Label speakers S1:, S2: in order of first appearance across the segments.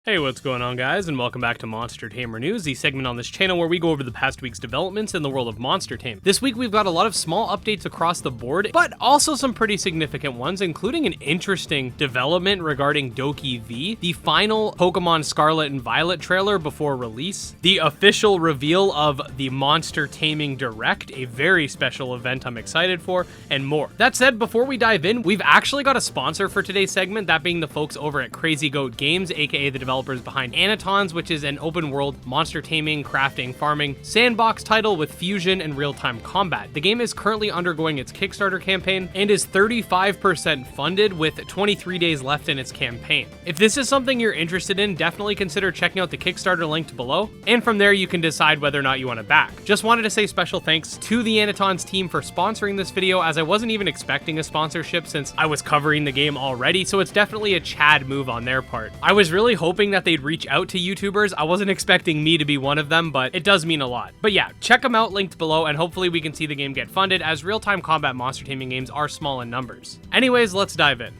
S1: Hey, what's going on, guys, and welcome back to Monster Tamer News, the segment on this channel where we go over the past week's developments in the world of Monster Tame. This week we've got a lot of small updates across the board, but also some pretty significant ones, including an interesting development regarding DokeV, the final Pokemon Scarlet and Violet trailer before release, the official reveal of the Monster Taming Direct, a very special event I'm excited for, and more. That said, before we dive in, we've actually got a sponsor for today's segment, that being the folks over at Crazy Goat Games, aka the developers behind Anitons, which is an open world monster taming, crafting, farming sandbox title with fusion and real-time combat. The game is currently undergoing its Kickstarter campaign and is 35% funded with 23 days left in its campaign. If this is something you're interested in, definitely consider checking out the Kickstarter linked below, and from there you can decide whether or not you want to back. Just wanted to say special thanks to the Anitons team for sponsoring this video, as I wasn't even expecting a sponsorship since I was covering the game already, so it's definitely a Chad move on their part. I was really hoping that they'd reach out to YouTubers. I wasn't expecting me to be one of them, but it does mean a lot. But yeah, check them out linked below, and hopefully we can see the game get funded, as real-time combat monster taming games are small in numbers. Anyways, let's dive in.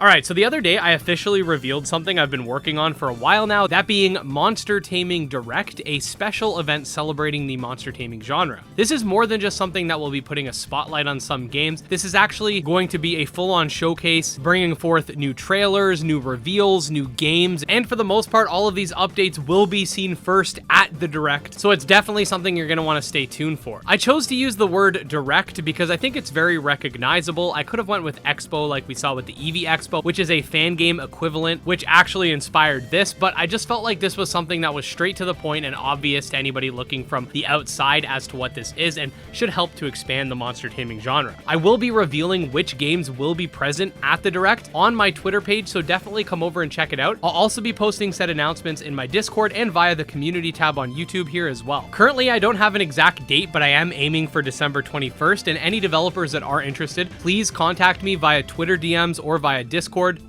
S1: Alright, so the other day I officially revealed something I've been working on for a while now, that being Monster Taming Direct, a special event celebrating the monster taming genre. This is more than just something that will be putting a spotlight on some games. This is actually going to be a full-on showcase, bringing forth new trailers, new reveals, new games, and for the most part, all of these updates will be seen first at the Direct, so it's definitely something you're going to want to stay tuned for. I chose to use the word Direct because I think it's very recognizable. I could have went with Expo like we saw with the Eevee Expo, which is a fan game equivalent, which actually inspired this, but I just felt like this was something that was straight to the point and obvious to anybody looking from the outside as to what this is, and should help to expand the monster taming genre. I will be revealing which games will be present at the Direct on my Twitter page, so definitely come over and check it out. I'll also be posting said announcements in my Discord and via the community tab on YouTube here as well. Currently, I don't have an exact date, but I am aiming for December 21st, and any developers that are interested, please contact me via Twitter DMs or via Discord,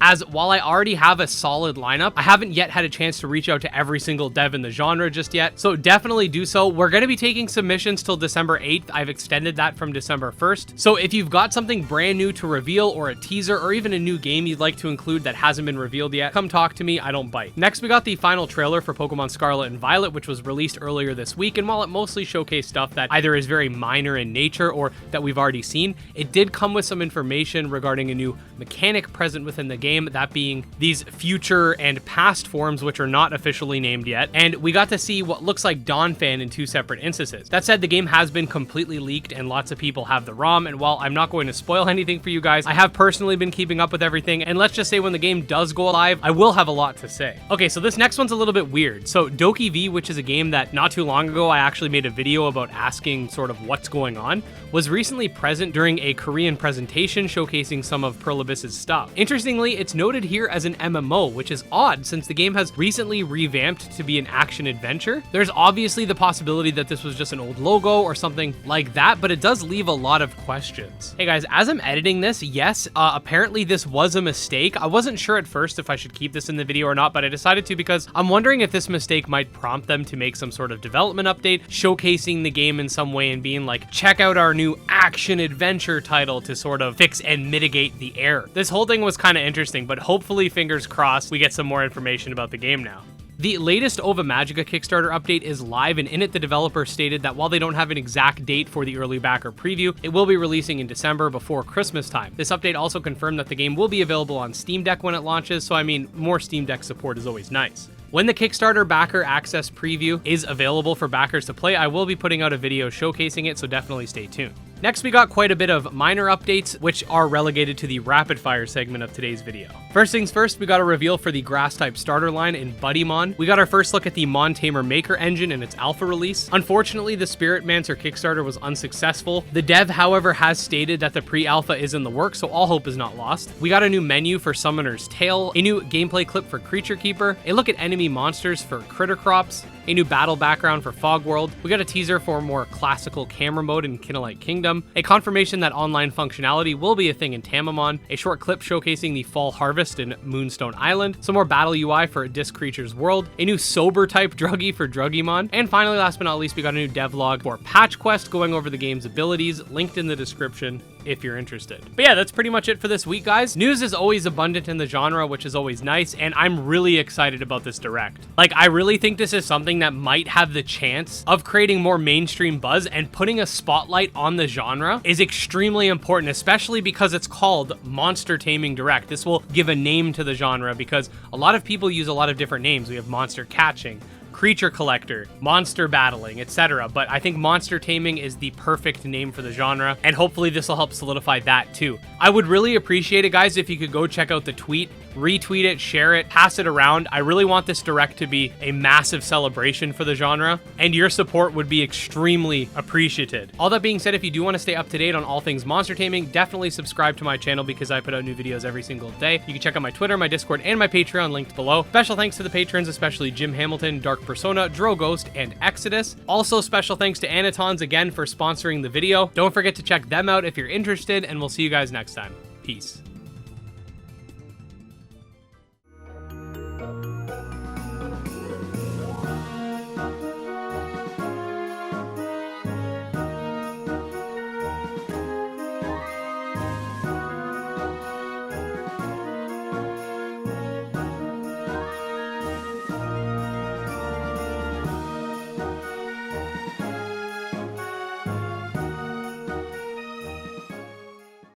S1: as while I already have a solid lineup, I haven't yet had a chance to reach out to every single dev in the genre just yet, so definitely do so. We're going to be taking submissions till December 8th. I've extended that from December 1st, so if you've got something brand new to reveal, or a teaser, or even a new game you'd like to include that hasn't been revealed yet, come talk to me. I don't bite. Next, we got the final trailer for Pokemon Scarlet and Violet, which was released earlier this week, and while it mostly showcased stuff that either is very minor in nature or that we've already seen, it did come with some information regarding a new mechanic present within the game, that being these future and past forms, which are not officially named yet, and we got to see what looks like Donphan in two separate instances. That said, the game has been completely leaked and lots of people have the ROM, and while I'm not going to spoil anything for you guys, I have personally been keeping up with everything, and let's just say when the game does go live, I will have a lot to say. Okay, so this next one's a little bit weird. So DokeV, which is a game that not too long ago I actually made a video about asking sort of what's going on, was recently present during a Korean presentation showcasing some of Pearl Abyss's stuff. Interestingly, it's noted here as an MMO, which is odd since the game has recently revamped to be an action adventure. There's obviously the possibility that this was just an old logo or something like that, but it does leave a lot of questions. Hey guys, as I'm editing this, yes, apparently this was a mistake. I wasn't sure at first if I should keep this in the video or not, but I decided to because I'm wondering if this mistake might prompt them to make some sort of development update, showcasing the game in some way and being like, check out our new action adventure title, to sort of fix and mitigate the error. This whole thing was kind of interesting, but hopefully, fingers crossed, we get some more information about the game now. The latest Ova Magica Kickstarter update is live, and in it the developer stated that while they don't have an exact date for the early backer preview, it will be releasing in December before Christmas time. This update also confirmed that the game will be available on Steam Deck when it launches, so I mean, more Steam Deck support is always nice. When the Kickstarter backer access preview is available for backers to play, I will be putting out a video showcasing it, so definitely stay tuned. Next, we got quite a bit of minor updates, which are relegated to the rapid fire segment of today's video. First things first, we got a reveal for the grass type starter line in Buddymon. We got our first look at the Mon Tamer Maker engine and its alpha release. Unfortunately, the Spirit Mancer Kickstarter was unsuccessful. The dev, however, has stated that the pre-alpha is in the works, so all hope is not lost. We got a new menu for Summoner's Tale, a new gameplay clip for Creature Keeper, a look at enemy monsters for Critter Crops, a new battle background for Fog World. We got a teaser for more classical camera mode in Kinolite Kingdom, a confirmation that online functionality will be a thing in Tamamon, a short clip showcasing the Fall Harvest Harvest in Moonstone Island, some more battle UI for Disc Creatures World, a new sober type druggie for Druggymon, and finally, last but not least, we got a new devlog for Patch Quest going over the game's abilities, linked in the description if you're interested. But yeah, that's pretty much it for this week, guys. News is always abundant in the genre, which is always nice, and I'm really excited about this direct. Like, I really think this is something that might have the chance of creating more mainstream buzz, and putting a spotlight on the genre is extremely important, especially because it's called Monster Taming Direct. This will give a name to the genre because a lot of people use a lot of different names. We have monster catching, creature collector, monster battling, etc. But I think monster taming is the perfect name for the genre, and hopefully this will help solidify that too. I would really appreciate it, guys, if you could go check out the tweet, retweet it, share it, pass it around. I really want this direct to be a massive celebration for the genre, and your support would be extremely appreciated. All that being said, if you do want to stay up to date on all things monster taming, definitely subscribe to my channel because I put out new videos every single day. You can check out my Twitter, my Discord, and my Patreon linked below. Special thanks to the patrons, especially Jim Hamilton, Dark Persona, Droghost, and Exodus. Also, special thanks to Anitons again for sponsoring the video. Don't forget to check them out if you're interested, and we'll see you guys next time. Peace.